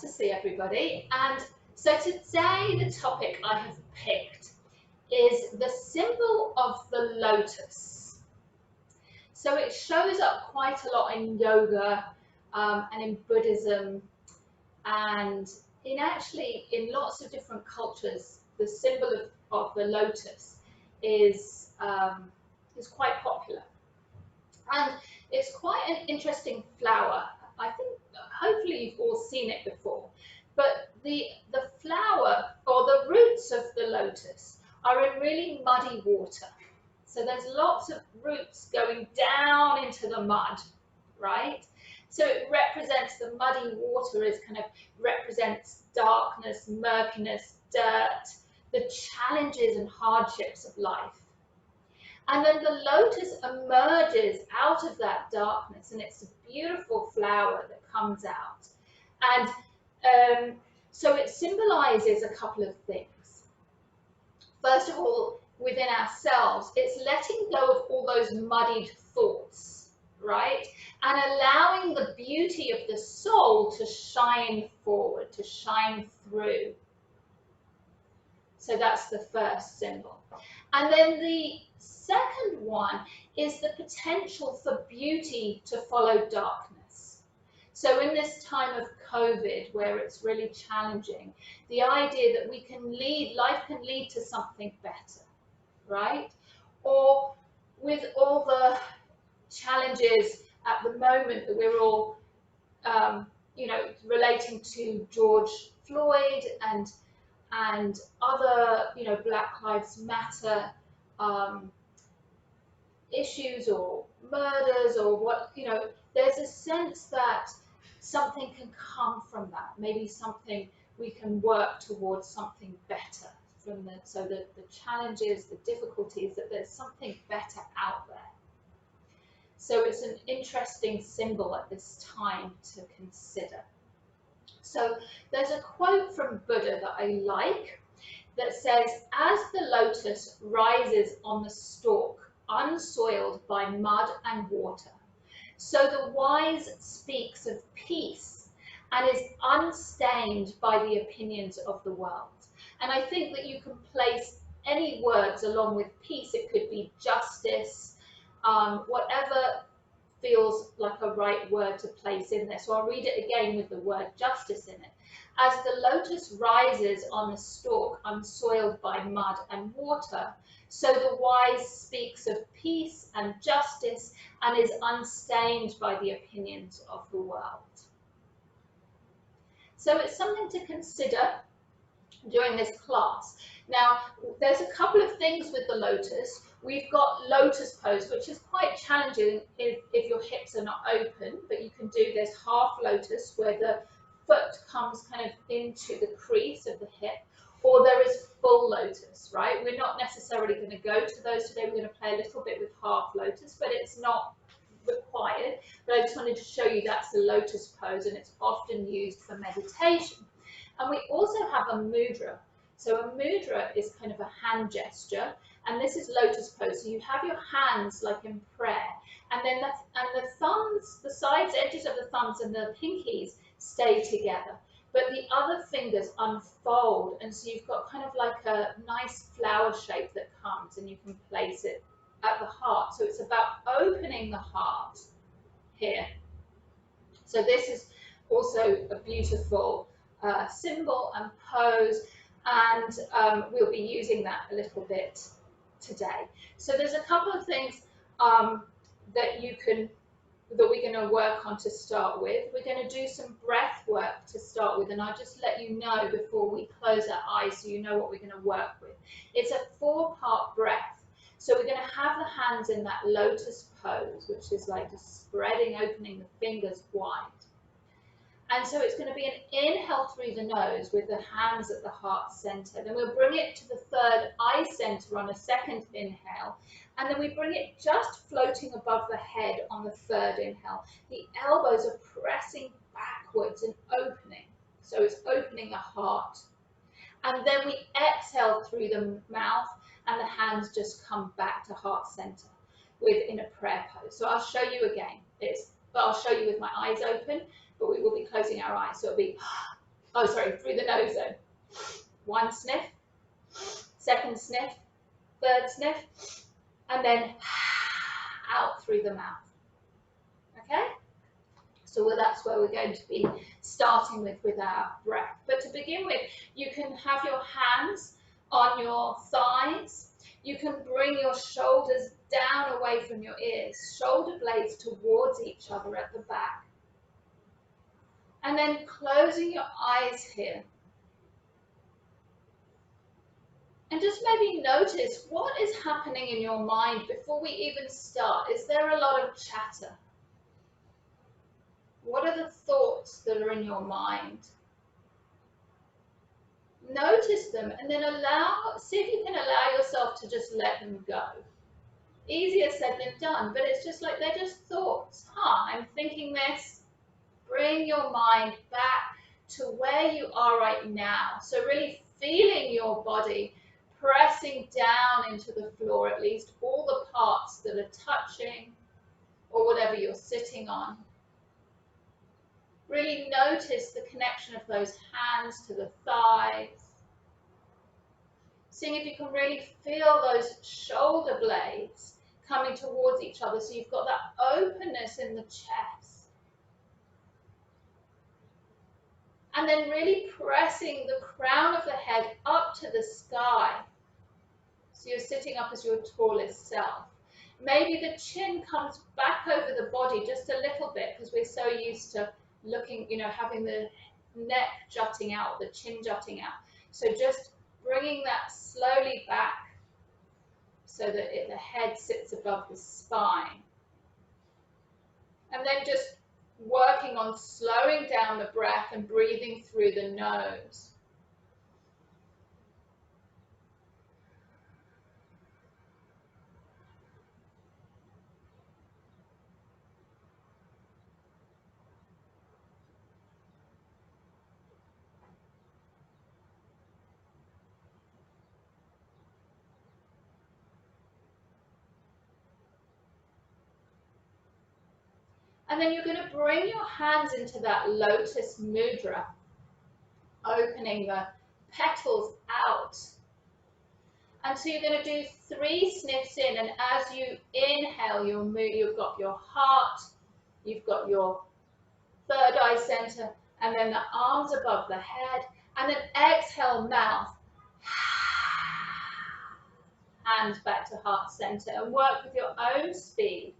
to see everybody. And so today the topic I have picked is the symbol of the lotus. So it shows up quite a lot in yoga and in Buddhism, and in lots of different cultures, the symbol of the lotus is quite popular. And it's quite an interesting flower. I think hopefully you've all seen it before. But the flower or the roots of the lotus are in really muddy water. So there's lots of roots going down into the mud, right? So it represents the muddy water represents darkness, murkiness, dirt, the challenges and hardships of life. And then the lotus emerges out of that darkness, and it's a beautiful flower that comes out. And so it symbolizes a couple of things. First of all, within ourselves, it's letting go of all those muddied thoughts, right? And allowing the beauty of the soul to shine forward, to shine through. So that's the first symbol. And then the second one is the potential for beauty to follow darkness. So in this time of COVID, where it's really challenging, the idea that life can lead to something better, right? Or with all the challenges at the moment that we're all, relating to George Floyd and other, Black Lives Matter issues or murders or what, there's a sense that something can come from that. Maybe we can work towards something better from the challenges, the difficulties, that there's something better out there. So it's an interesting symbol at this time to consider. So there's a quote from Buddha that I like that says, "As the lotus rises on the stalk, unsoiled by mud and water, so the wise speaks of peace and is unstained by the opinions of the world." And I think that you can place any words along with peace. It could be justice, whatever feels like a right word to place in there. So I'll read it again with the word justice in it. "As the lotus rises on the stalk, unsoiled by mud and water, so the wise speaks of peace and justice and is unstained by the opinions of the world." So it's something to consider during this class. Now, there's a couple of things with the lotus. We've got lotus pose, which is quite challenging if your hips are not open, but you can do this half lotus where the foot comes kind of into the crease of the hip, or there is full lotus, right? We're not necessarily going to go to those today. We're going to play a little bit with half lotus, but it's not required. But I just wanted to show you that's the lotus pose, and it's often used for meditation. And we also have a mudra. So a mudra is kind of a hand gesture, and this is lotus pose. So you have your hands like in prayer, and then the thumbs, the sides edges of the thumbs and the pinkies stay together, but the other fingers unfold, and so you've got kind of like a nice flower shape that comes, and you can place it at the heart. So it's about opening the heart here. So this is also a beautiful symbol and pose, and we'll be using that a little bit today. So there's a couple of things that we're going to work on to start with. We're going to do some breath work to start with, and I'll just let you know before we close our eyes so you know what we're going to work with. It's a 4-part breath. So we're going to have the hands in that lotus pose, which is like just spreading, opening the fingers wide. And so it's going to be an inhale through the nose with the hands at the heart center. Then we'll bring it to the third eye center on a second inhale. And then we bring it just floating above the head on the third inhale. The elbows are pressing backwards and opening. So it's opening the heart. And then we exhale through the mouth, and the hands just come back to heart center in a prayer pose. So I'll show you again. I'll show you with my eyes open, but we will be closing our eyes. So it'll be Oh, sorry, through the nose then. One sniff, second sniff, third sniff, and then out through the mouth. Okay? So that's where we're going to be starting with our breath. But to begin with, you can have your hands on your thighs. You can bring your shoulders down away from your ears, shoulder blades towards each other at the back. And then closing your eyes here. And just maybe notice what is happening in your mind before we even start. Is there a lot of chatter? What are the thoughts that are in your mind? Notice them and then see if you can allow yourself to just let them go. Easier said than done, but it's just like they're just thoughts. I'm thinking this. Bring your mind back to where you are right now. So really feeling your body pressing down into the floor, at least all the parts that are touching or whatever you're sitting on. Really notice the connection of those hands to the thighs. Seeing if you can really feel those shoulder blades coming towards each other, so you've got that openness in the chest. And then really pressing the crown of the head up to the sky. So you're sitting up as your tallest self. Maybe the chin comes back over the body just a little bit because we're so used to looking, having the neck jutting out, the chin jutting out. So just bringing that slowly back so that the head sits above the spine. And then just working on slowing down the breath and breathing through the nose. And then you're going to bring your hands into that Lotus Mudra, opening the petals out. And so you're going to do 3 sniffs in, and as you inhale, you've got your heart, you've got your third eye center, and then the arms above the head, and then exhale, mouth, hands back to heart center, and work with your own speed.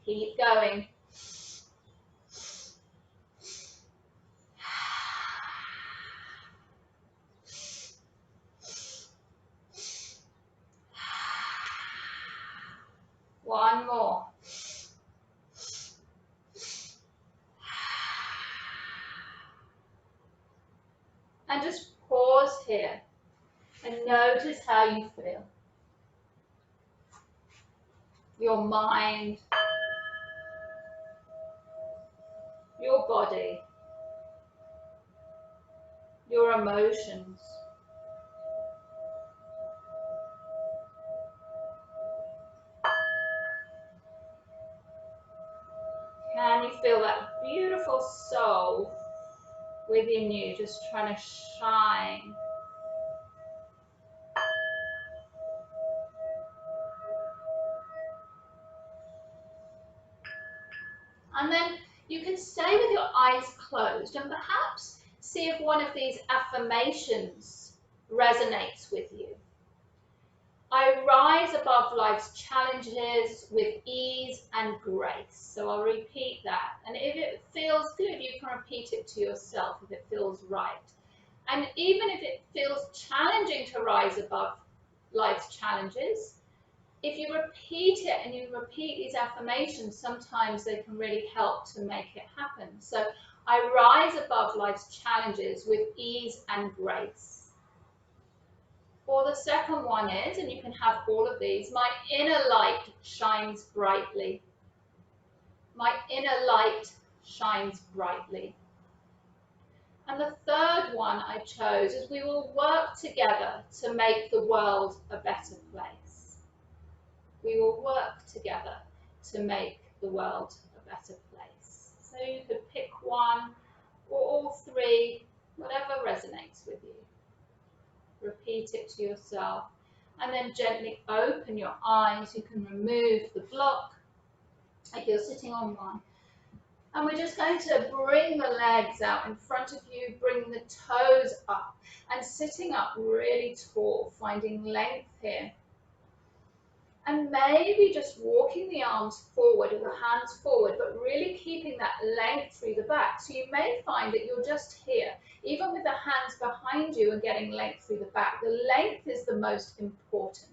Keep going. One more. And just pause here and notice how you feel. Your mind, your body, your emotions. Can you feel that beautiful soul within you just trying to shine? And then you can stay with your eyes closed and perhaps see if one of these affirmations resonates with you. I rise above life's challenges with ease and grace. So I'll repeat that. And if it feels good, you can repeat it to yourself if it feels right. And even if it feels challenging to rise above life's challenges, if you repeat it and you repeat these affirmations, sometimes they can really help to make it happen. So I rise above life's challenges with ease and grace. Or the second one is, and you can have all of these, my inner light shines brightly. My inner light shines brightly. And the third one I chose is we will work together to make the world a better place. We will work together to make the world a better place. So you could pick one or all three, whatever resonates with you. Repeat it to yourself and then gently open your eyes. You can remove the block if you're sitting on one. And we're just going to bring the legs out in front of you, bring the toes up and sitting up really tall, finding length here. And maybe just walking the arms forward or the hands forward, but really keeping that length through the back. So you may find that you're just here, even with the hands behind you and getting length through the back. The length is the most important.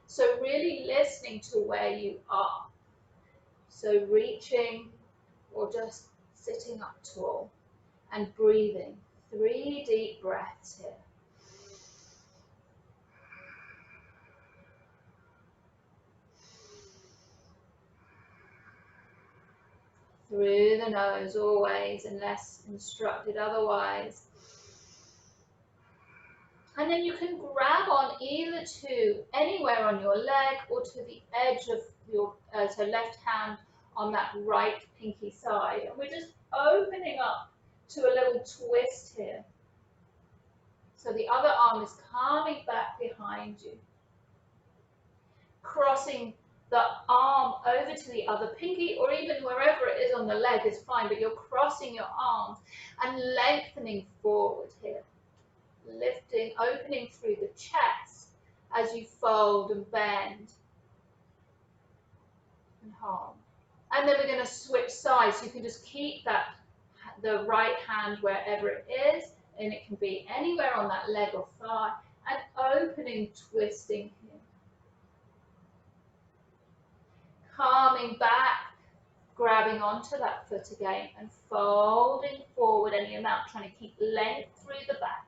So really listening to where you are. So reaching or just sitting up tall and breathing. 3 deep breaths here. Through the nose always, unless instructed otherwise. And then you can grab on either to anywhere on your leg or to the edge of your so left hand on that right pinky side. And we're just opening up to a little twist here. So the other arm is coming back behind you. Crossing the arm over to the other pinky or even wherever it is on the leg is fine, but you're crossing your arms and lengthening forward here. Lifting, opening through the chest as you fold and bend and hold. And then we're going to switch sides. You can just keep that, the right hand wherever it is, and it can be anywhere on that leg or thigh, and opening, twisting here. Calming back, grabbing onto that foot again and folding forward any amount, trying to keep length through the back.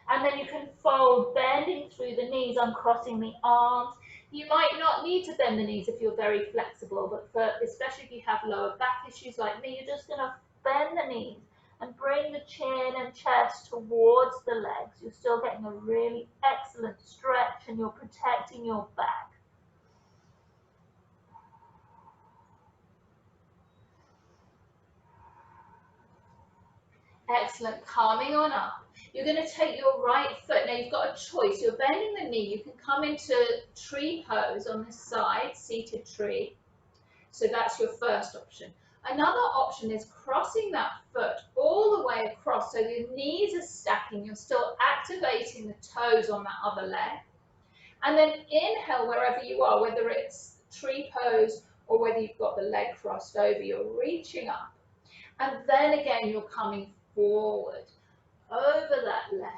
And then you can fold, bending through the knees, uncrossing the arms. You might not need to bend the knees if you're very flexible, but especially if you have lower back issues like me, you're just going to bend the knees and bring the chin and chest towards the legs. You're still getting a really excellent stretch and you're protecting your back. Excellent, calming on up. You're going to take your right foot. Now you've got a choice. You're bending the knee. You can come into tree pose on this side, seated tree. So that's your first option. Another option is crossing that foot all the way across. So the knees are stacking. You're still activating the toes on that other leg. And then inhale wherever you are, whether it's tree pose or whether you've got the leg crossed over, you're reaching up. And then again, you're coming forward over that leg.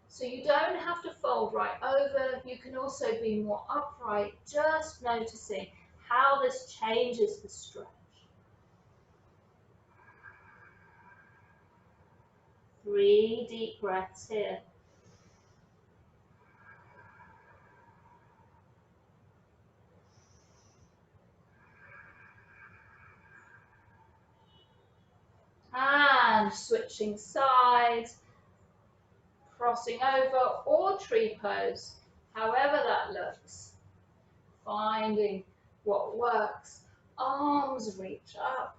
So you don't have to fold right over. You can also be more upright, just noticing how this changes the stretch. 3 deep breaths here. And switching sides, crossing over or tree pose, however that looks. Finding what works. Arms reach up.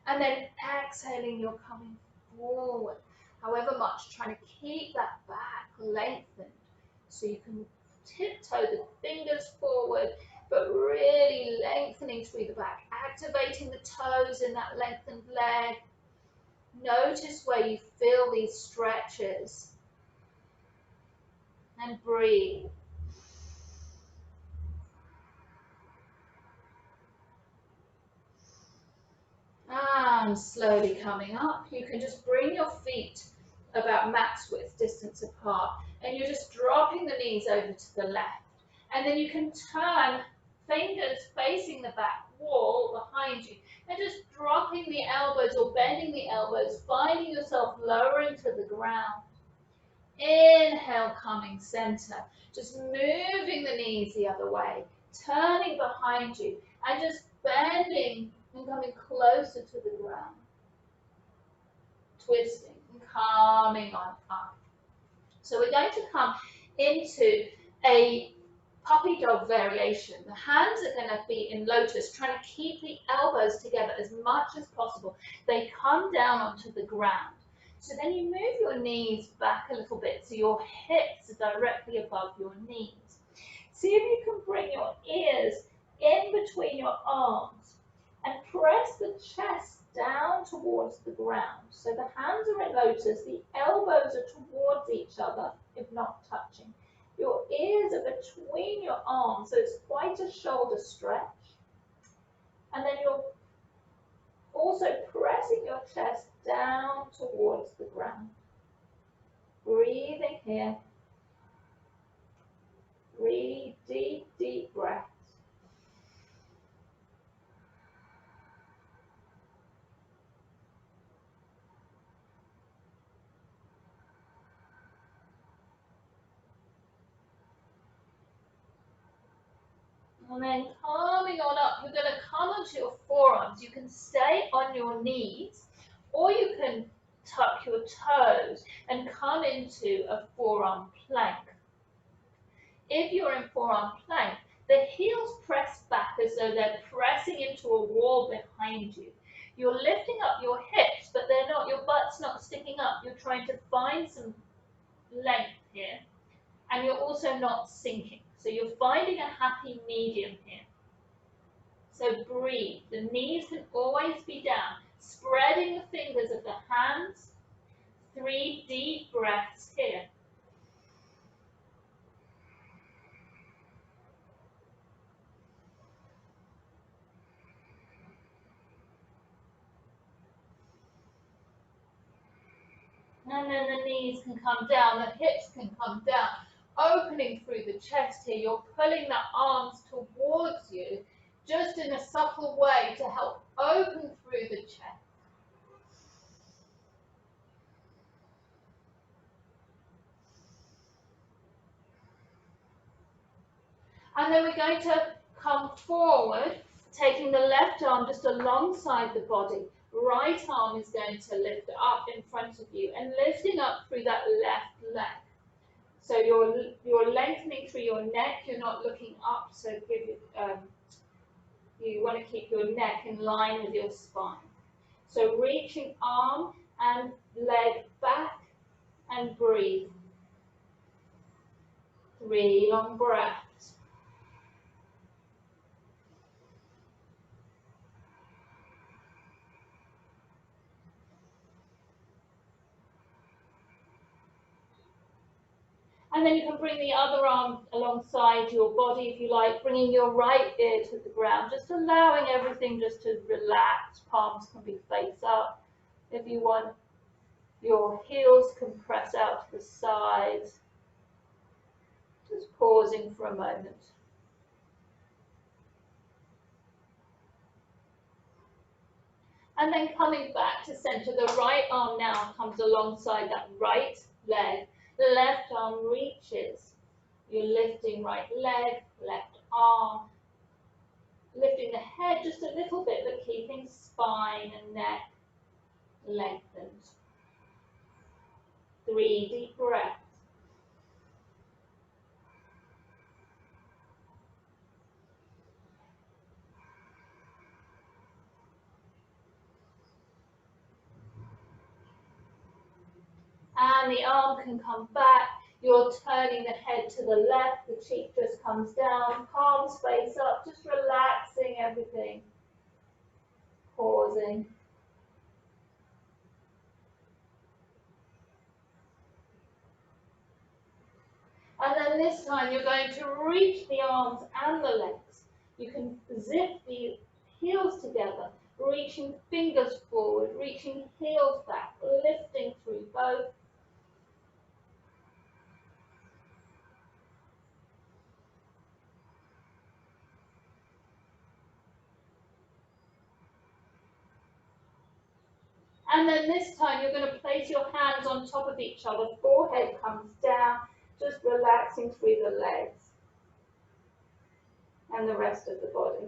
And then exhaling, you're coming forward. However much, trying to keep that back lengthened. So you can tiptoe the fingers forward, but really lengthening through the back. Activating the toes in that lengthened leg. Notice where you feel these stretches. And breathe. And slowly coming up, you can just bring your feet about max width distance apart and you're just dropping the knees over to the left. And then you can turn fingers facing the back wall behind you and just dropping the elbows or bending the elbows, finding yourself lowering to the ground. Inhale, coming center, just moving the knees the other way, turning behind you and just bending and coming closer to the ground. twisting and coming on up. So we're going to come into a puppy dog variation. The hands are going to be in lotus, trying to keep the elbows together as much as possible. They come down onto the ground. So then you move your knees back a little bit so your hips are directly above your knees. See if you can bring your ears in between your arms and press the chest down towards the ground. So the hands are in lotus, the elbows are towards each other, if not touching. Your ears are between your arms, so it's quite a shoulder stretch. And then you're also pressing your chest down towards the ground. Breathing here. Really deep, deep breaths. And then coming on up, you're going to come onto your forearms. You can stay on your knees, or you can tuck your toes and come into a forearm plank. If you're in forearm plank, the heels press back as though they're pressing into a wall behind you. You're lifting up your hips, but they're not, your butt's not sticking up. You're trying to find some length here, and you're also not sinking. So you're finding a happy medium here. So breathe. The knees can always be down. Spreading the fingers of the hands. 3 deep breaths here. And then the knees can come down, the hips can come down. Opening through the chest here. You're pulling the arms towards you, just in a subtle way to help open through the chest. And then we're going to come forward, taking the left arm just alongside the body. Right arm is going to lift up in front of you and lifting up through that left leg. So you're lengthening through your neck, you're not looking up, so you want to keep your neck in line with your spine. So reaching arm and leg back and breathe. 3 long breaths. And then you can bring the other arm alongside your body if you like, bringing your right ear to the ground, just allowing everything just to relax. Palms can be face up. If you want, your heels can press out to the sides. Just pausing for a moment. And then coming back to center, the right arm now comes alongside that right leg. The left arm reaches. You're lifting right leg, left arm. Lifting the head just a little bit, but keeping spine and neck lengthened. 3 deep breaths. And the arm can come back. You're turning the head to the left, the cheek just comes down, palms face up, just relaxing everything. Pausing. And then this time you're going to reach the arms and the legs. You can zip the heels together, reaching fingers forward, reaching heels back, lifting through both. And then this time you're going to place your hands on top of each other, forehead comes down, just relaxing through the legs and the rest of the body.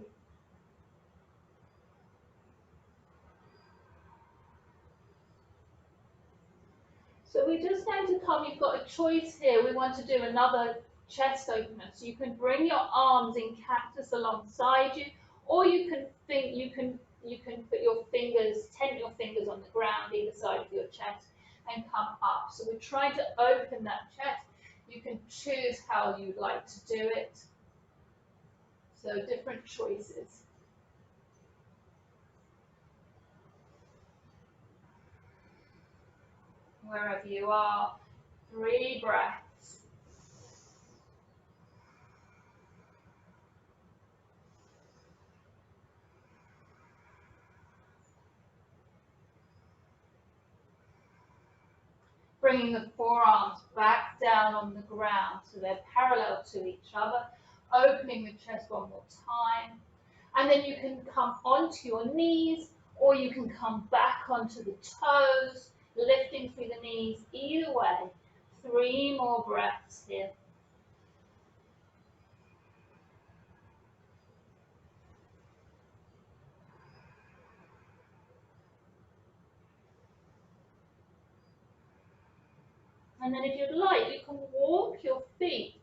So we're just going to come, you've got a choice here. We want to do another chest opener. So you can bring your arms in cactus alongside you, or you can put your fingers, tent your fingers on the ground either side of your chest and come up. So we're trying to open that chest. You can choose how you'd like to do it. So different choices. Wherever you are, 3 breaths. Bringing the forearms back down on the ground so they're parallel to each other. Opening the chest one more time. And then you can come onto your knees, or you can come back onto the toes, lifting through the knees. Either way, 3 more breaths here. And then if you'd like, you can walk your feet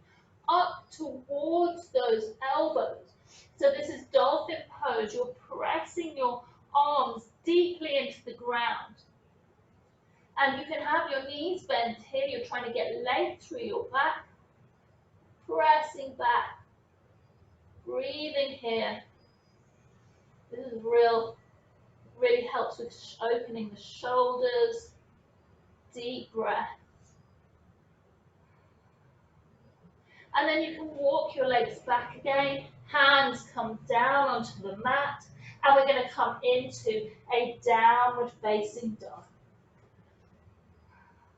up towards those elbows. So this is dolphin pose. You're pressing your arms deeply into the ground. And you can have your knees bent here. You're trying to get length through your back. Pressing back. Breathing here. This is really helps with opening the shoulders. Deep breath. And then you can walk your legs back again. Hands come down onto the mat. And we're going to come into a downward facing dog.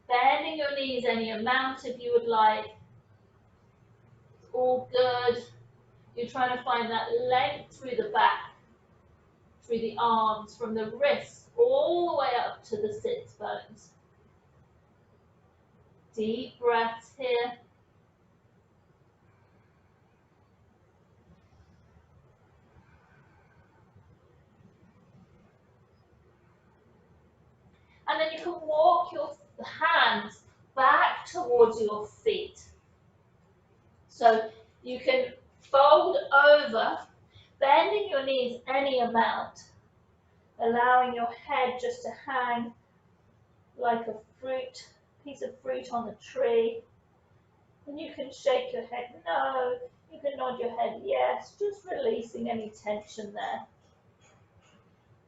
Bending your knees any amount if you would like. It's all good. You're trying to find that length through the back, through the arms, from the wrists all the way up to the sits bones. Deep breaths here. And then you can walk your hands back towards your feet. So you can fold over, bending your knees any amount, allowing your head just to hang like a piece of fruit on the tree. And you can shake your head no, you can nod your head yes, just releasing any tension there.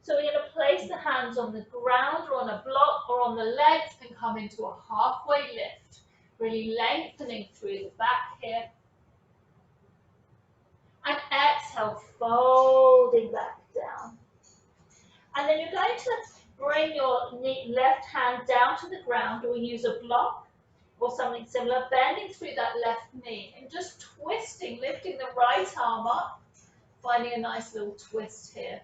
So we're going to place the hands on the ground or on a block or on the legs and come into a halfway lift. Really lengthening through the back here. And exhale, folding back down. And then you're going to bring your left hand down to the ground or use a block or something similar, bending through that left knee and just twisting, lifting the right arm up, finding a nice little twist here.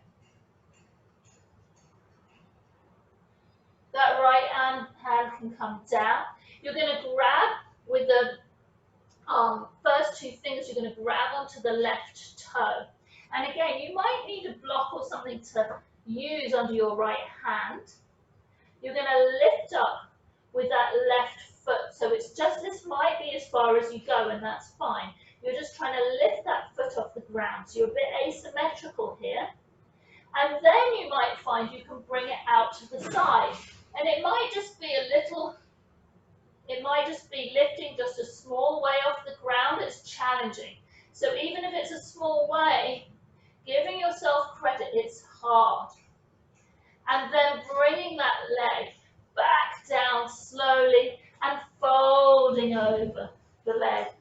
That right hand can come down. You're going to grab with the first 2 fingers, you're going to grab onto the left toe. And again, you might need a block or something to use under your right hand. You're going to lift up with that left foot. So it's just, this might be as far as you go, and that's fine. You're just trying to lift that foot off the ground. So you're a bit asymmetrical here. And then you might find you can bring it out to the side. And it might just be lifting just a small way off the ground. It's challenging. So even if it's a small way, giving yourself credit, it's hard. And then bringing that leg back down slowly and folding over the legs.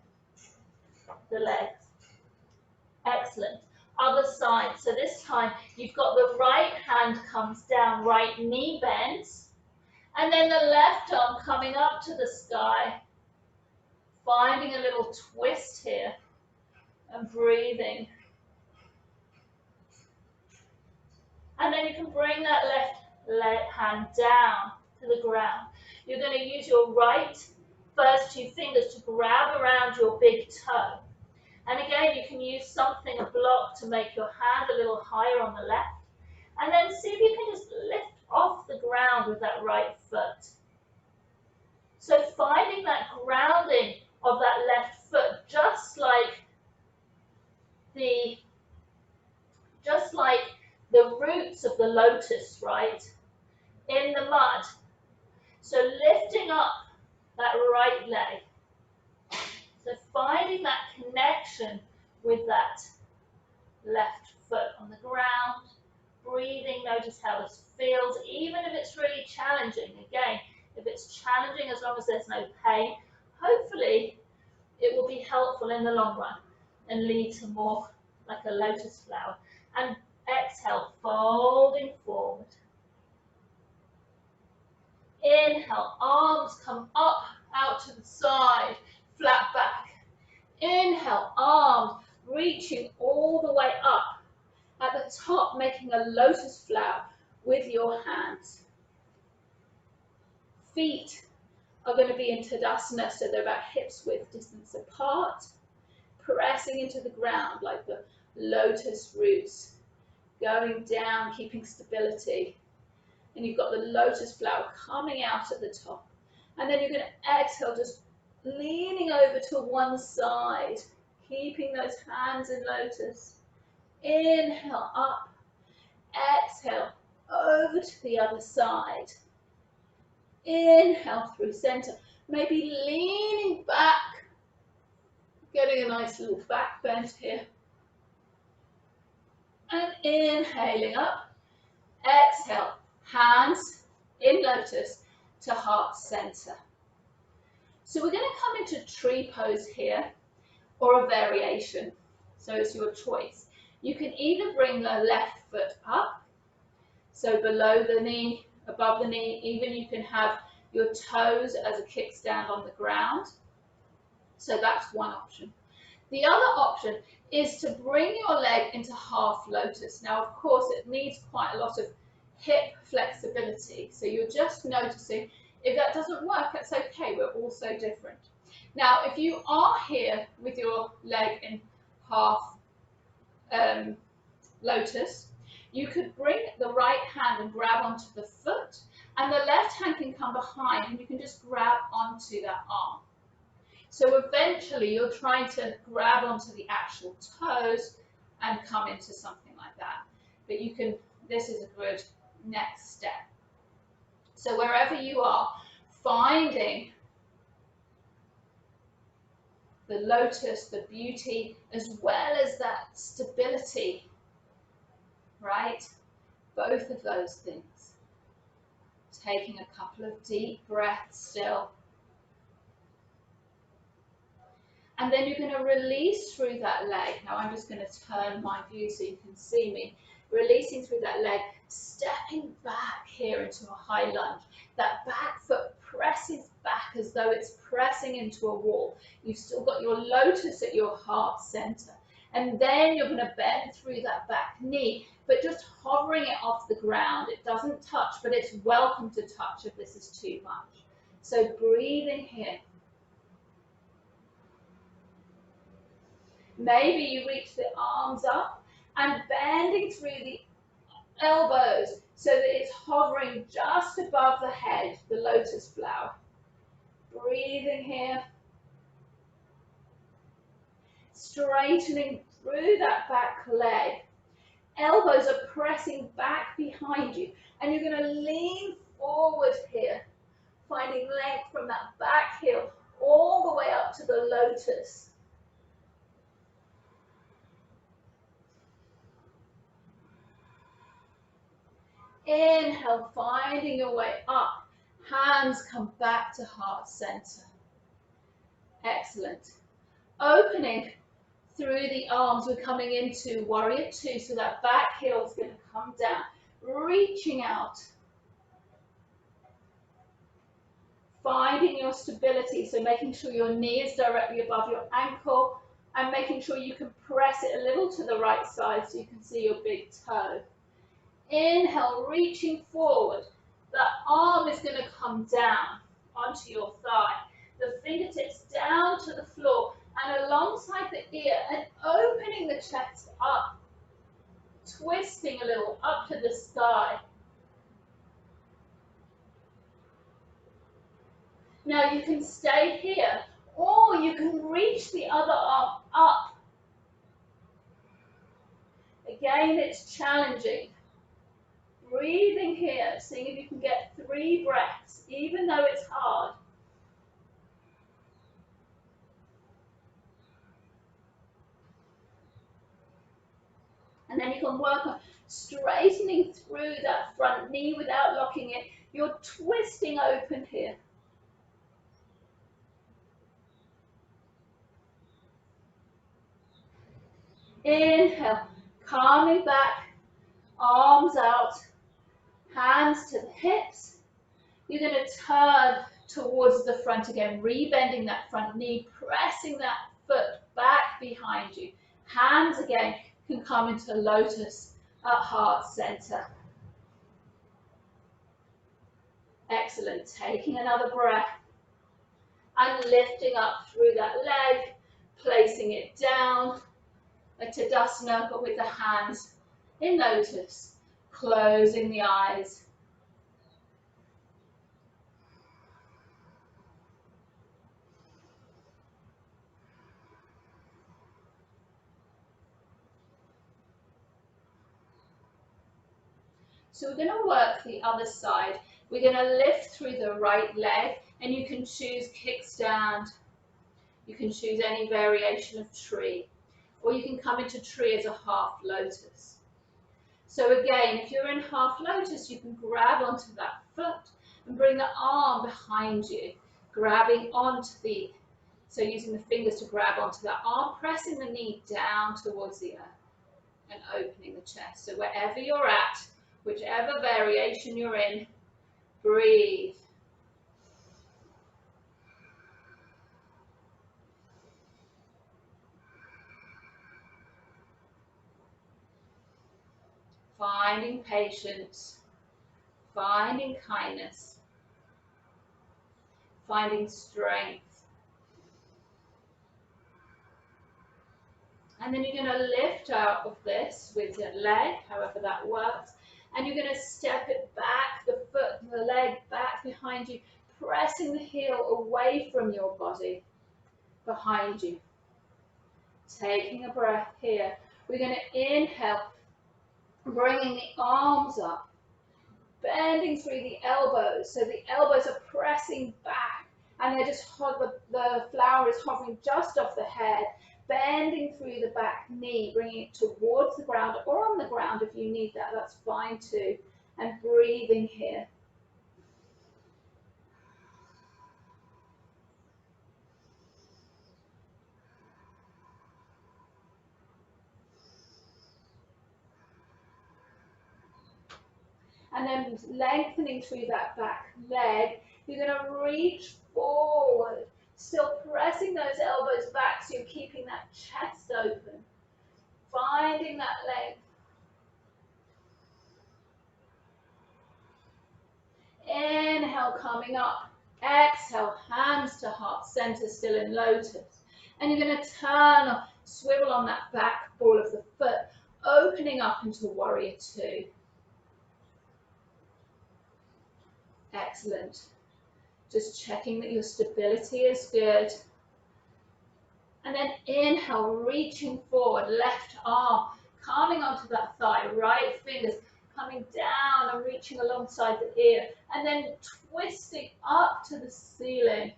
Excellent. Other side. So this time you've got the right hand comes down, right knee bends, and then the left arm coming up to the sky, finding a little twist here and breathing. And then you can bring that left hand down to the ground. You're going to use your right first 2 fingers to grab around your big toe. And again, you can use something, a block, to make your hand a little higher on the left. And then see if you can just lift off the ground with that right foot. So finding that grounding of that left foot, just like the roots of the lotus, right, in the mud. So lifting up that right leg. So finding that connection with that left foot on the ground, breathing, notice how this feels, even if it's really challenging. Again, if it's challenging, as long as there's no pain, hopefully it will be helpful in the long run and lead to more like a lotus flower. And exhale, folding forward. Inhale, arms come up, out to the side, flat back. Inhale, arms reaching all the way up. At the top, making a lotus flower with your hands. Feet are going to be in Tadasana, so they're about hips width distance apart, pressing into the ground like the lotus roots, going down, keeping stability. And you've got the lotus flower coming out at the top. And then you're going to exhale, just leaning over to one side, keeping those hands in lotus. Inhale up, exhale over to the other side. Inhale through center, maybe leaning back, getting a nice little back bend here. And inhaling up, exhale, hands in lotus to heart center. So we're going to come into tree pose here, or a variation, so it's your choice. You can either bring the left foot up, so below the knee, above the knee, even you can have your toes as a kickstand on the ground. So that's one option. The other option is to bring your leg into half lotus. Now, of course, it needs quite a lot of hip flexibility. So you're just noticing if that doesn't work, that's okay. We're all so different. Now, if you are here with your leg in half lotus, you could bring the right hand and grab onto the foot, and the left hand can come behind and you can just grab onto that arm. So eventually you're trying to grab onto the actual toes and come into something like that. But you can, this is a good next step. So wherever you are, finding the lotus, the beauty, as well as that stability, right? Both of those things. Taking a couple of deep breaths still. And then you're going to release through that leg. Now I'm just going to turn my view so you can see me. Releasing through that leg, stepping back here into a high lunge. That back foot presses back as though it's pressing into a wall. You've still got your lotus at your heart center. And then you're going to bend through that back knee, but just hovering it off the ground. It doesn't touch, but it's welcome to touch if this is too much. So breathing here. Maybe you reach the arms up and bending through the elbows so that it's hovering just above the head, the lotus flower. Breathing here. Straightening through that back leg. Elbows are pressing back behind you, and you're going to lean forward here, finding length from that back heel all the way up to the lotus. Inhale, finding your way up. Hands come back to heart center. Excellent. Opening through the arms, we're coming into warrior two, so that back heel is going to come down, reaching out. Finding your stability, so making sure your knee is directly above your ankle and making sure you can press it a little to the right side so you can see your big toe. Inhale, reaching forward. The arm is going to come down onto your thigh. The fingertips down to the floor and alongside the ear, and opening the chest up. Twisting a little up to the sky. Now you can stay here, or you can reach the other arm up. Again, it's challenging. Breathing here, seeing if you can get 3 breaths, even though it's hard. And then you can work on straightening through that front knee without locking it. You're twisting open here. Inhale, calming back, arms out, hands to the hips. You're going to turn towards the front again, rebending that front knee, pressing that foot back behind you. Hands again can come into lotus at heart center. Excellent. Taking another breath and lifting up through that leg, placing it down, a Tadasana, but with the hands in lotus, closing the eyes. So we're going to work the other side. We're going to lift through the right leg, and you can choose kickstand. You can choose any variation of tree, or you can come into tree as a half lotus. So again, if you're in half lotus, you can grab onto that foot and bring the arm behind you, grabbing onto the, so using the fingers to grab onto that arm, pressing the knee down towards the earth and opening the chest. So wherever you're at, whichever variation you're in, breathe. Finding patience, finding kindness, finding strength. And then you're going to lift out of this with your leg, however that works. And you're going to step it back, the foot, the leg back behind you, pressing the heel away from your body, behind you. Taking a breath here. We're going to inhale, bringing the arms up, bending through the elbows. So the elbows are pressing back, and they're just, the flower is hovering just off the head, bending through the back knee, bringing it towards the ground, or on the ground if you need that, that's fine too. And breathing here. And then lengthening through that back leg, you're going to reach forward, still pressing those elbows back so you're keeping that chest open, finding that length. Inhale, coming up. Exhale, hands to heart center, still in lotus. And you're going to turn, swivel on that back ball of the foot, opening up into warrior two. Excellent. Just checking that your stability is good. And then inhale, reaching forward, left arm, coming onto that thigh, right fingers coming down and reaching alongside the ear, and then twisting up to the ceiling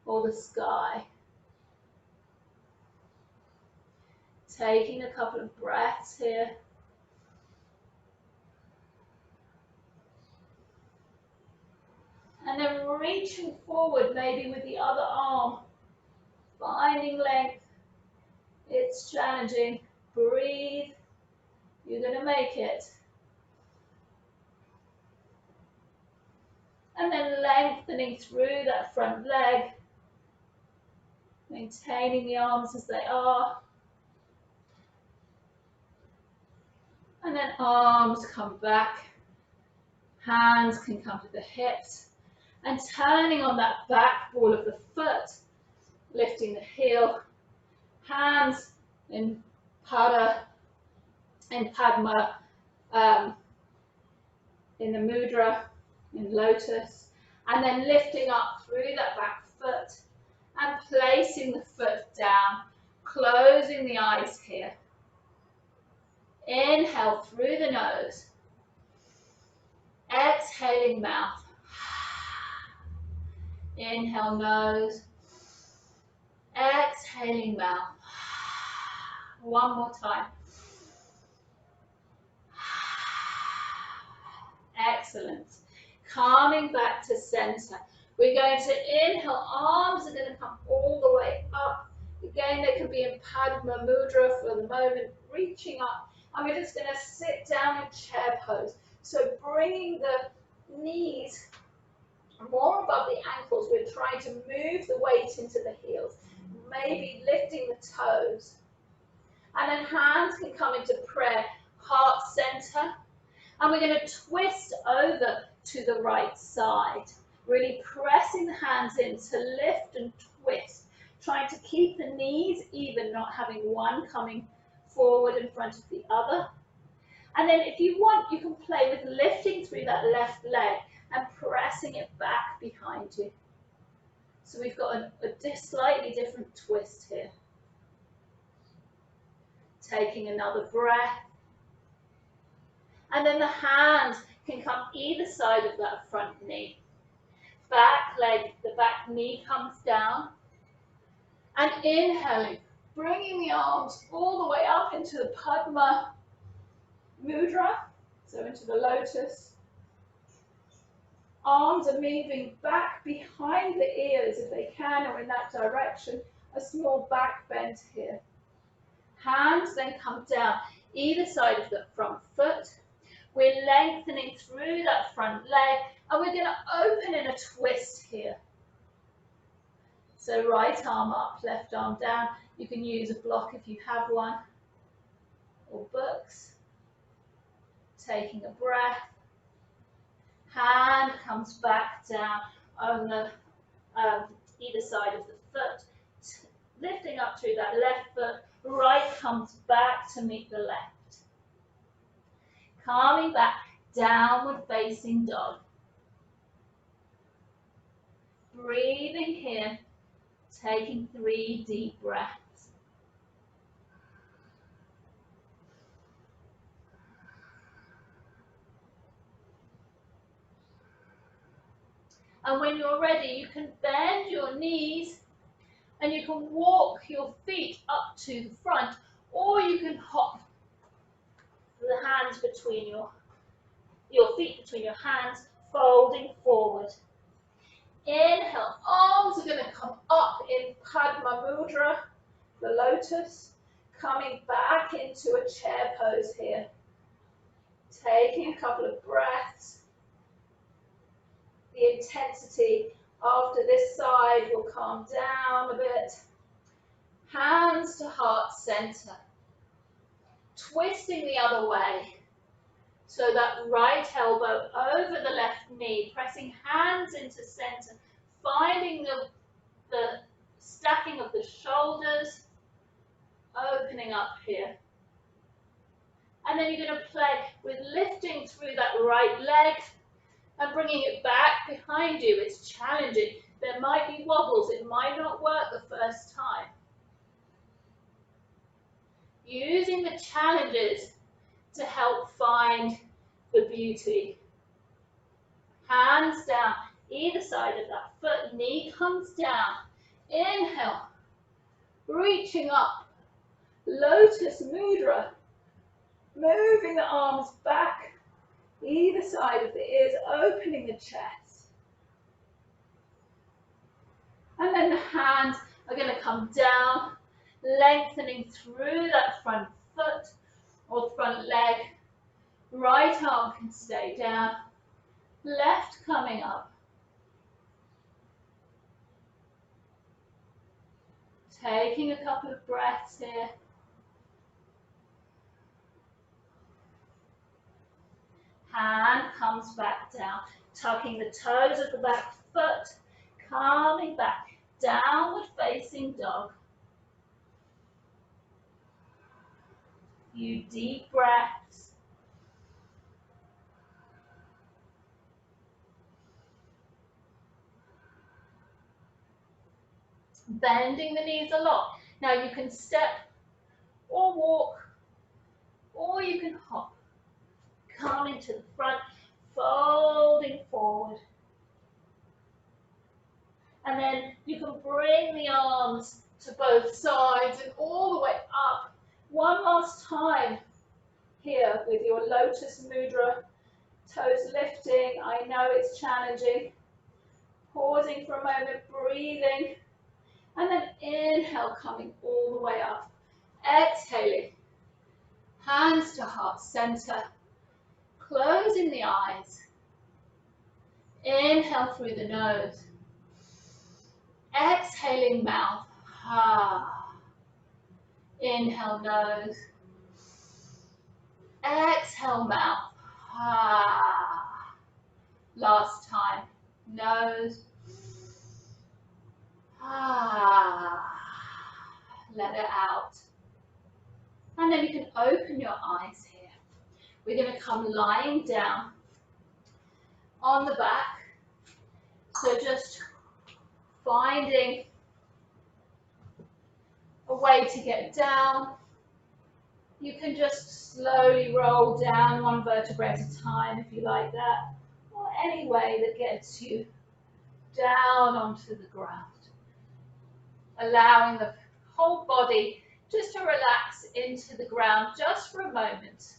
or the sky. Taking a couple of breaths here. And then reaching forward, maybe with the other arm, finding length. It's challenging. Breathe. You're going to make it. And then lengthening through that front leg, maintaining the arms as they are. And then arms come back, hands can come to the hips, and turning on that back ball of the foot, lifting the heel, hands in padma, in the mudra, in lotus, And then lifting up through that back foot and placing the foot down, closing the eyes here. Inhale through the nose. Exhaling mouth. Inhale nose. Exhaling mouth. One more time. Excellent. Calming back to center. We're going to inhale, arms are going to come all the way up. Again, they can be in padma mudra for the moment, reaching up. And we're just going to sit down in chair pose. So bringing the knees more above the ankles. We're trying to move the weight into the heels. Maybe lifting the toes. And then hands can come into prayer, heart center. And we're going to twist over to the right side. Really pressing the hands in to lift and twist. Trying to keep the knees even, not having one coming forward in front of the other. And then if you want, you can play with lifting through that left leg and pressing it back behind you. So we've got a slightly different twist here. Taking another breath. And then the hands can come either side of that front knee. Back leg, the back knee comes down. And inhaling, bringing the arms all the way up into the padma mudra, so into the lotus. Arms are moving back behind the ears if they can, or in that direction. A small back bend here. Hands then come down either side of the front foot. We're lengthening through that front leg, and we're going to open in a twist here. So right arm up, left arm down. You can use a block if you have one, or books. Taking a breath. Hand comes back down on the either side of the foot. Lifting up through that left foot. Right comes back to meet the left. Calming back, downward facing dog. Breathing here, taking 3 deep breaths. And when you're ready, you can bend your knees and you can walk your feet up to the front, or you can hop the hands between your feet between your hands, folding forward. Inhale, arms are going to come up in Padma Mudra, the lotus, coming back into a chair pose here. Taking a couple of breaths. The intensity after this side will calm down a bit. Hands to heart center. Twisting the other way. So that right elbow over the left knee, pressing hands into center, finding the stacking of the shoulders, opening up here. And then you're going to play with lifting through that right leg and bringing it back behind you. It's challenging. There might be wobbles. It might not work the first time. Using the challenges to help find the beauty. Hands down, either side of that foot, knee comes down. Inhale, reaching up, Lotus Mudra, moving the arms back, either side of the ears, opening the chest. And then the hands are going to come down, lengthening through that front foot or front leg. Right arm can stay down, left coming up. Taking a couple of breaths here. Hand comes back down, tucking the toes of the back foot, calming back, downward facing dog. Few deep breaths. bending the knees a lot. Now you can step or walk, or you can hop. Coming to the front, folding forward. And then you can bring the arms to both sides and all the way up. One last time here with your Lotus Mudra. Toes lifting. I know it's challenging. Pausing for a moment, breathing. And then inhale, coming all the way up. Exhaling. Hands to heart center. Closing the eyes. Inhale through the nose. Exhaling mouth. Inhale nose. Exhale mouth. Last time. Nose. Let it out. And then you can open your eyes here. We're going to come lying down on the back. So just finding a way to get down. You can just slowly roll down one vertebra at a time if you like that, or any way that gets you down onto the ground. Allowing the whole body just to relax into the ground just for a moment.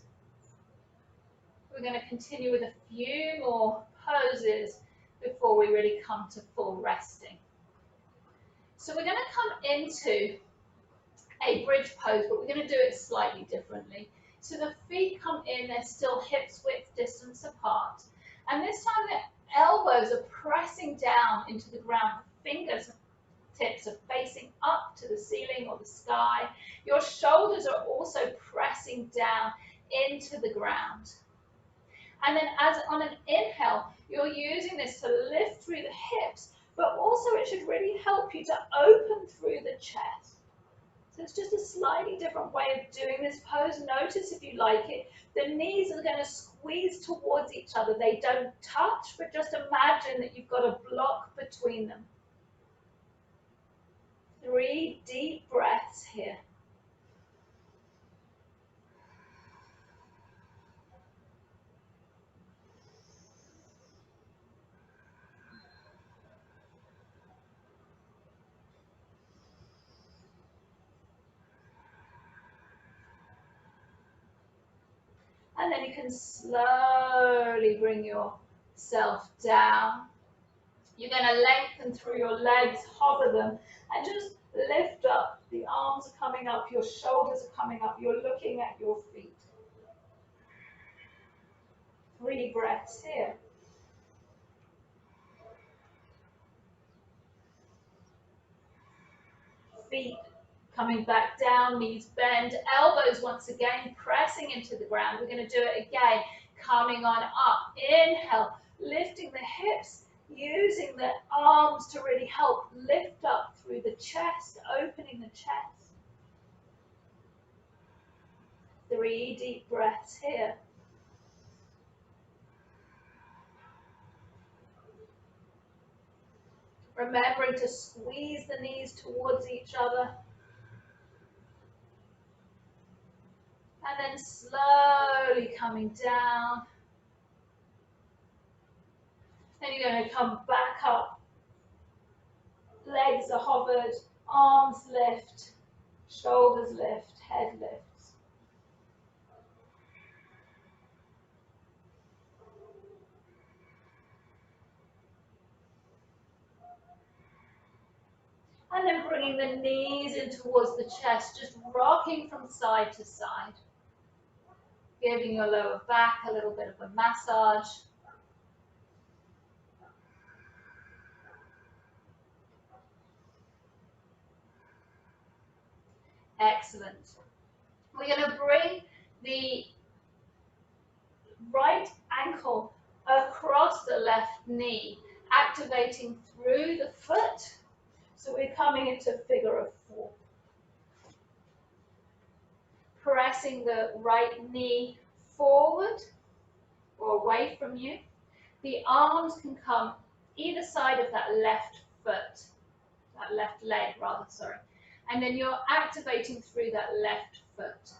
We're going to continue with a few more poses before we really come to full resting. So we're going to come into a bridge pose, but we're going to do it slightly differently. So the feet come in, they're still hips width distance apart. And this time the elbows are pressing down into the ground. Fingers tips are facing up to the ceiling or the sky. Your shoulders are also pressing down into the ground. And then as on an inhale, you're using this to lift through the hips, but also it should really help you to open through the chest. So it's just a slightly different way of doing this pose. Notice if you like it, the knees are going to squeeze towards each other. They don't touch, but just imagine that you've got a block between them. 3 deep breaths here. And then you can slowly bring yourself down. You're going to lengthen through your legs, hover them, and just lift up. The arms are coming up, your shoulders are coming up, you're looking at your feet. 3 breaths here. Feet coming back down, knees bend, elbows once again pressing into the ground. We're going to do it again, coming on up. Inhale, lifting the hips, using the arms to really help lift up through the chest, opening the chest. 3 deep breaths here. Remembering to squeeze the knees towards each other. And then slowly coming down. Then you're going to come back up. Legs are hovered, arms lift, shoulders lift, head lifts. And then bringing the knees in towards the chest, just rocking from side to side. Giving your lower back a little bit of a massage. Excellent. We're going to bring the right ankle across the left knee, activating through the foot. So we're coming into figure of 4. Pressing the right knee forward or away from you. The arms can come either side of that left foot. that left leg rather, sorry. And then you're activating through that left foot.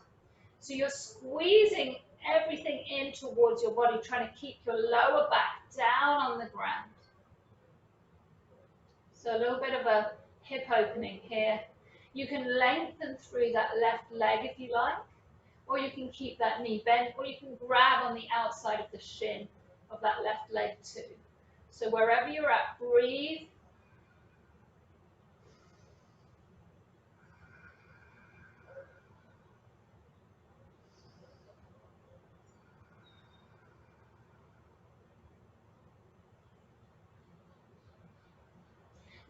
So you're squeezing everything in towards your body, trying to keep your lower back down on the ground. So a little bit of a hip opening here. You can lengthen through that left leg if you like, or you can keep that knee bent, or you can grab on the outside of the shin of that left leg too. So wherever you're at, breathe.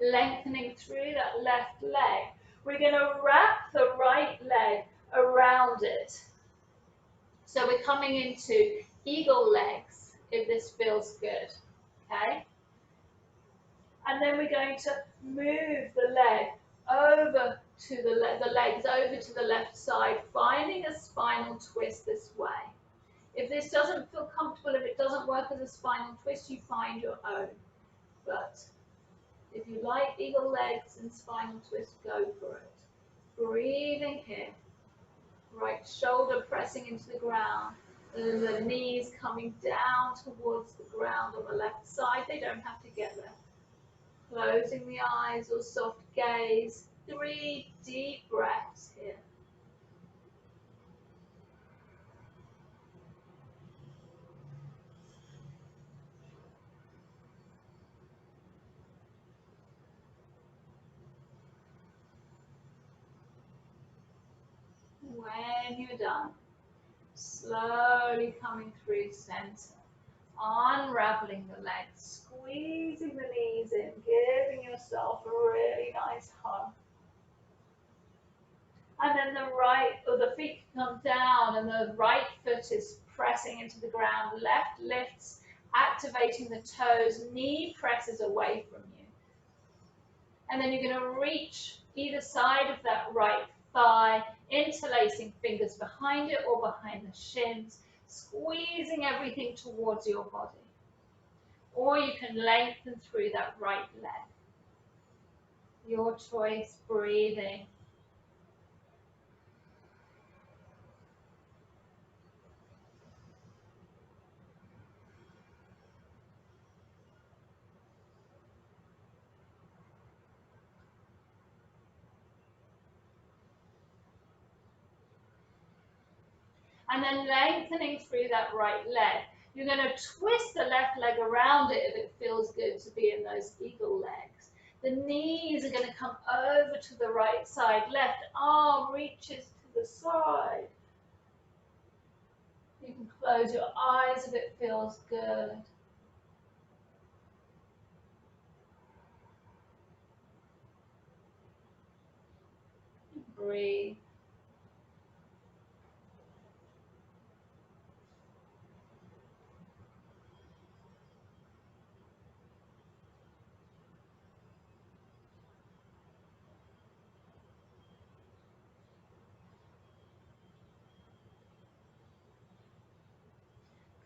Lengthening through that left leg. We're going to wrap the right leg around it. So we're coming into eagle legs, if this feels good, okay? And then we're going to move the leg over to the legs over to the left side, finding a spinal twist this way. If this doesn't feel comfortable, if it doesn't work as a spinal twist, you find your own. But if you like eagle legs and spinal twist, go for it. Breathing here. Right shoulder pressing into the ground. And the knees coming down towards the ground on the left side. They don't have to get there. Closing the eyes or soft gaze. 3 deep breaths here. When you're done, slowly coming through center, unraveling the legs, squeezing the knees in, giving yourself a really nice hug. And then the feet come down and the right foot is pressing into the ground, left lifts, activating the toes, knee presses away from you. And then you're going to reach either side of that right thigh, interlacing fingers behind it or behind the shins, squeezing everything towards your body. Or you can lengthen through that right leg. Your choice, breathing. And then lengthening through that right leg. You're going to twist the left leg around it if it feels good to be in those eagle legs. The knees are going to come over to the right side. Left arm reaches to the side. You can close your eyes if it feels good. Breathe.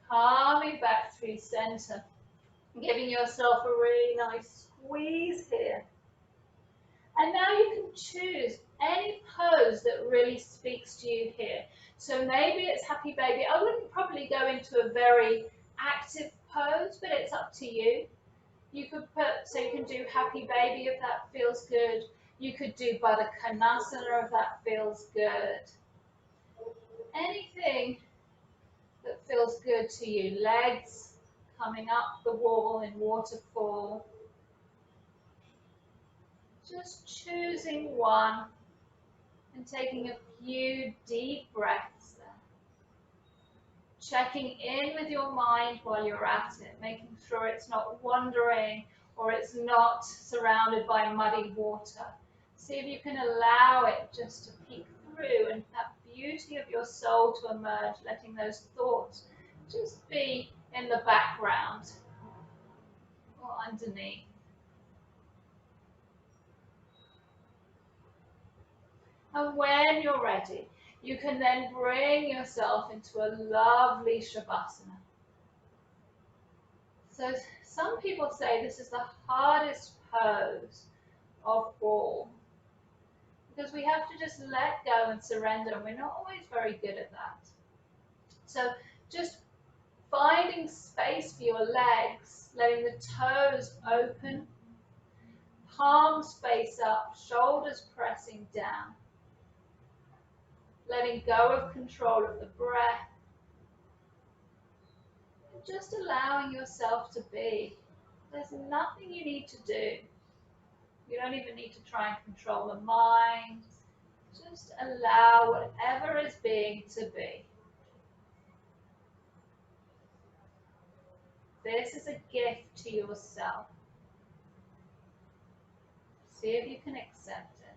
Calming back through center. Giving yourself a really nice squeeze here. And now you can choose any pose that really speaks to you here. So maybe it's happy baby. I wouldn't probably go into a very active pose, but it's up to you. You could so you can do happy baby if that feels good. You could do Baddha Konasana if that feels good. Anything that feels good to you. Legs coming up the wall in waterfall. Just choosing one and taking a few deep breaths there. Checking in with your mind while you're at it, making sure it's not wandering or it's not surrounded by muddy water. See if you can allow it just to peek through and that beauty of your soul to emerge, letting those thoughts just be in the background or underneath. And when you're ready, you can then bring yourself into a lovely Shavasana. So some people say this is the hardest pose of all. Because we have to just let go and surrender, and we're not always very good at that. So just finding space for your legs, letting the toes open, palms face up, shoulders pressing down, letting go of control of the breath, and just allowing yourself to be. There's nothing you need to do. You don't even need to try and control the mind. Just allow whatever is being to be. This is a gift to yourself. See if you can accept it.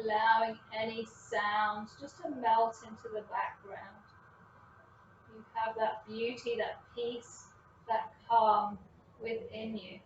Allowing any sounds just to melt into the background. You have that beauty, that peace, that calm within you.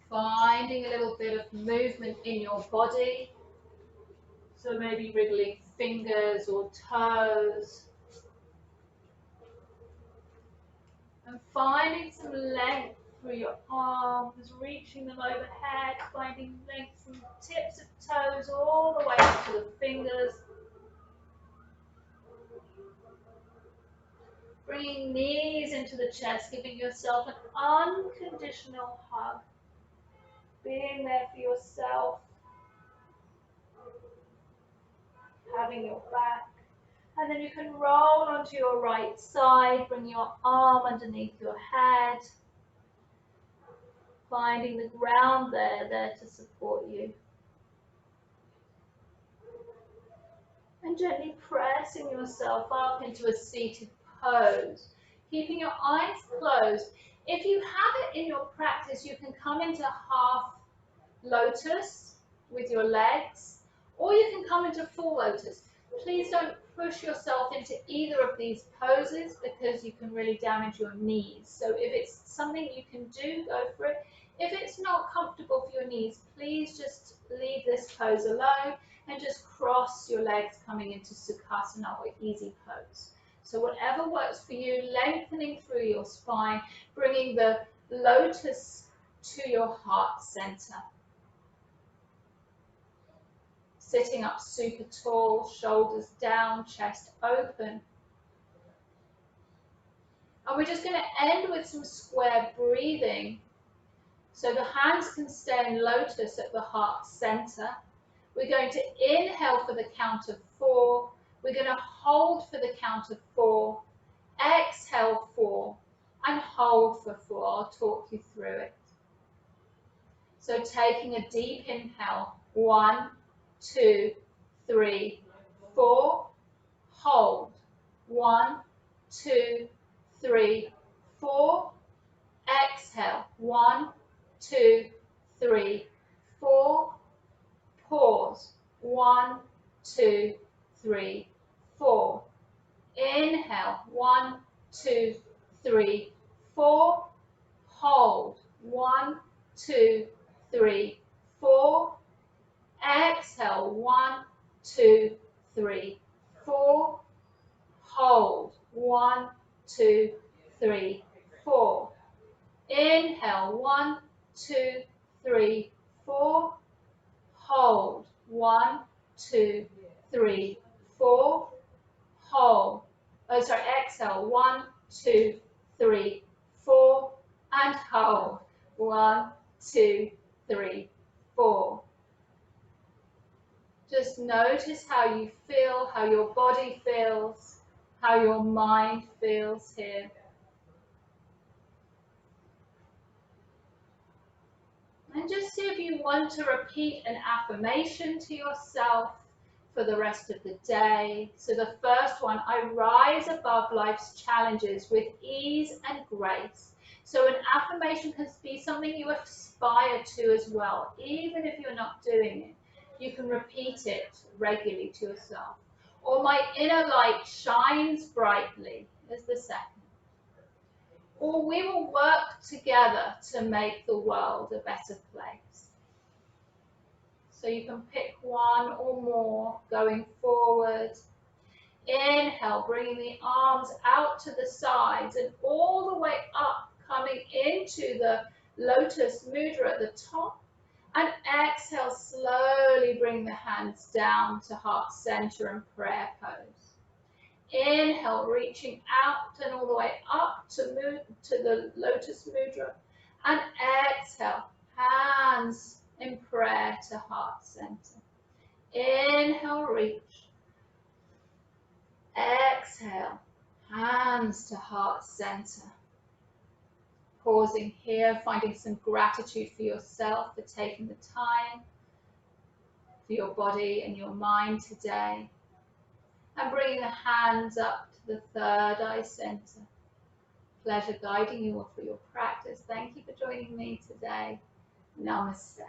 Finding a little bit of movement in your body. So maybe wriggling fingers or toes. And finding some length through your arms, reaching them overhead, finding length from the tips of toes all the way up to the fingers. Bringing knees into the chest, giving yourself an unconditional hug. Being there for yourself. Having your back. And then you can roll onto your right side, bring your arm underneath your head. Finding the ground there to support you. And gently pressing yourself up into a seated pose, keeping your eyes closed. If you have it in your practice, you can come into half lotus with your legs, or you can come into full lotus. Please don't push yourself into either of these poses because you can really damage your knees. So if it's something you can do, go for it. If it's not comfortable for your knees, please just leave this pose alone and just cross your legs coming into Sukhasana or easy pose. So whatever works for you, lengthening through your spine, bringing the lotus to your heart center. Sitting up super tall, shoulders down, chest open. And we're just going to end with some square breathing. So the hands can stay in lotus at the heart center. We're going to inhale for the count of 4. We're going to hold for the count of 4. Exhale 4 and hold for 4. I'll talk you through it. So taking a deep inhale, 1, 2, 3, 4, hold, 1, 2, 3, 4, exhale, 1, 2, 3, 4, pause, 1, 2, 3, 4, inhale, 1, 2, 3, 4, hold, 1, 2, 3, 4, exhale, 1, 2, 3, 4, hold, 1, 2, 3, 4, inhale, 1, 2, 3, 4, hold, 1, 2, 3, 4, hold, exhale, 1, 2, 3, 4, and hold, 1, 2, 3, 4. Just notice how you feel, how your body feels, how your mind feels here. And just see if you want to repeat an affirmation to yourself for the rest of the day. So the first one, I rise above life's challenges with ease and grace. So an affirmation can be something you aspire to as well, even if you're not doing it. You can repeat it regularly to yourself. Or my inner light shines brightly is the second. Or we will work together to make the world a better place. So you can pick one or more going forward. Inhale, bringing the arms out to the sides and all the way up, coming into the Lotus Mudra at the top. And exhale, slowly bring the hands down to heart center and prayer pose. Inhale, reaching out and all the way up to the Lotus Mudra. And exhale, hands in prayer to heart center. Inhale, reach. Exhale, hands to heart center. Pausing here, finding some gratitude for yourself for taking the time, for your body and your mind today. And bringing the hands up to the third eye center. Pleasure guiding you all through your practice. Thank you for joining me today. Namaste.